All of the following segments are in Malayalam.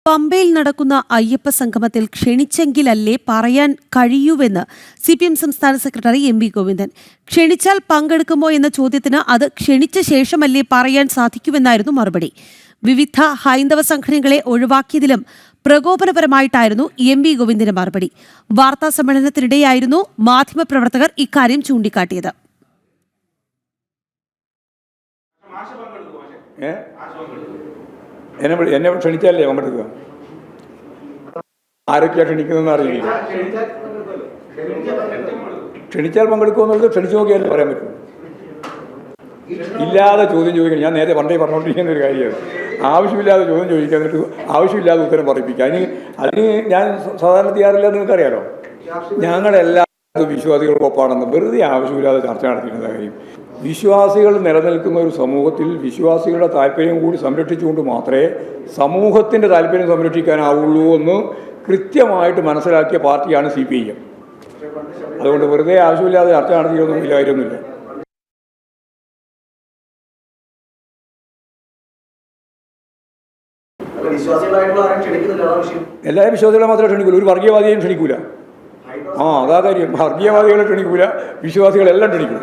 പമ്പയിൽ നടക്കുന്ന അയ്യപ്പ സംഗമത്തിൽ ക്ഷണിച്ചെങ്കിലല്ലേ പറയാൻ കഴിയൂവെന്ന് CPM സംസ്ഥാന സെക്രട്ടറി MV ഗോവിന്ദൻ. ക്ഷണിച്ചാൽ പങ്കെടുക്കുമോ എന്ന ചോദ്യത്തിന് അത് ക്ഷണിച്ച ശേഷമല്ലേ പറയാൻ സാധിക്കുമെന്നായിരുന്നു മറുപടി. വിവിധ ഹൈന്ദവ സംഘടനകളെ ഒഴിവാക്കിയതിലും പ്രകോപനപരമായിട്ടായിരുന്നു MV ഗോവിന്ദന്റെ മറുപടി. വാർത്താ സമ്മേളനത്തിനിടെയായിരുന്നു മാധ്യമപ്രവർത്തകർ ഇക്കാര്യം ചൂണ്ടിക്കാട്ടിയത്. എന്നെ ക്ഷണിച്ചാലേ പങ്കെടുക്കുക. ആരൊക്കെയാണ് ക്ഷണിക്കുന്നതെന്ന് അറിയില്ല. ക്ഷണിച്ചാൽ പങ്കെടുക്കുമെന്നുള്ളത് ക്ഷണിച്ചു നോക്കിയാലേ പറയാൻ പറ്റും. ഇല്ലാതെ ചോദ്യം ചോദിക്കണം. ഞാൻ നേരത്തെ പണ്ടേ പറഞ്ഞുകൊണ്ടിരിക്കുന്ന ഒരു കാര്യമാണ്. ആവശ്യമില്ലാതെ ചോദ്യം ചോദിക്കാൻ, എന്നിട്ട് ആവശ്യമില്ലാതെ ഉത്തരം പറയിപ്പിക്കുക. അതിന് ഞാൻ സാധാരണ ചെയ്യാറില്ല. നിങ്ങൾക്കറിയാലോ, ഞങ്ങളെല്ലാ വിശ്വാസികൾക്കൊപ്പാണെന്ന് വെറുതെ ആവശ്യമില്ലാതെ ചർച്ച നടത്തിയിരുന്ന കാര്യം. വിശ്വാസികൾ നിലനിൽക്കുന്ന ഒരു സമൂഹത്തിൽ വിശ്വാസികളുടെ താല്പര്യം കൂടി സംരക്ഷിച്ചുകൊണ്ട് മാത്രമേ സമൂഹത്തിൻ്റെ താല്പര്യം സംരക്ഷിക്കാനാവുള്ളൂ എന്ന് കൃത്യമായിട്ട് മനസ്സിലാക്കിയ പാർട്ടിയാണ് CPIM. അതുകൊണ്ട് വെറുതെ ആവശ്യമില്ലാതെ ചർച്ച നടത്തിയൊന്നും ഇല്ലായിരുന്നില്ല. എല്ലാ വിശ്വാസികളെ മാത്രമേ ക്ഷണിക്കൂല. ഒരു വർഗീയവാദിയെയും ക്ഷണിക്കൂല. അതാ കാര്യം. വർഗീയവാദികളെ ക്ഷണിക്കൂല, വിശ്വാസികളെല്ലാം ക്ഷണിക്കും.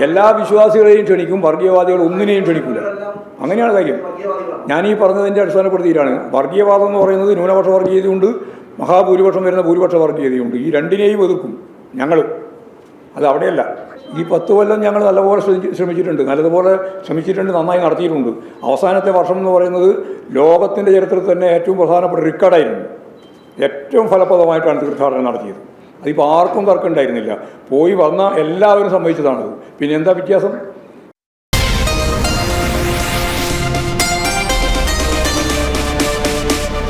എല്ലാ വിശ്വാസികളെയും ക്ഷണിക്കും, വർഗീയവാദികൾ ഒന്നിനെയും ക്ഷണിക്കൂല. അങ്ങനെയാണ് കാര്യം. ഞാനീ പറഞ്ഞതിൻ്റെ അടിസ്ഥാനപ്പെടുത്തിയിട്ടാണ്. വർഗീയവാദം എന്ന് പറയുന്നത് ന്യൂനപക്ഷ വർഗീയതയുണ്ട്, മഹാഭൂരിപക്ഷം വരുന്ന ഭൂരിപക്ഷ വർഗീയതയുണ്ട്. ഈ രണ്ടിനെയും എതിർക്കും ഞങ്ങൾ. അത് അവിടെയല്ല. ഈ 10 കൊല്ലം ഞങ്ങൾ നല്ലപോലെ ശ്രമിച്ചിട്ടുണ്ട്, നന്നായി നടത്തിയിട്ടുണ്ട്. അവസാനത്തെ വർഷം എന്ന് പറയുന്നത് ലോകത്തിൻ്റെ ചരിത്രത്തിൽ തന്നെ ഏറ്റവും പ്രധാനപ്പെട്ട റെക്കോർഡായിരുന്നു. ഏറ്റവും ഫലപ്രദമായിട്ടാണ് തീർത്ഥാടനം നടത്തിയത്. അതിപ്പോൾ ആർക്കും തർക്കം ഉണ്ടായിരുന്നില്ല. പോയി വന്ന എല്ലാവരും സമ്മതിച്ചതാണത്. പിന്നെ എന്താ വ്യത്യാസം?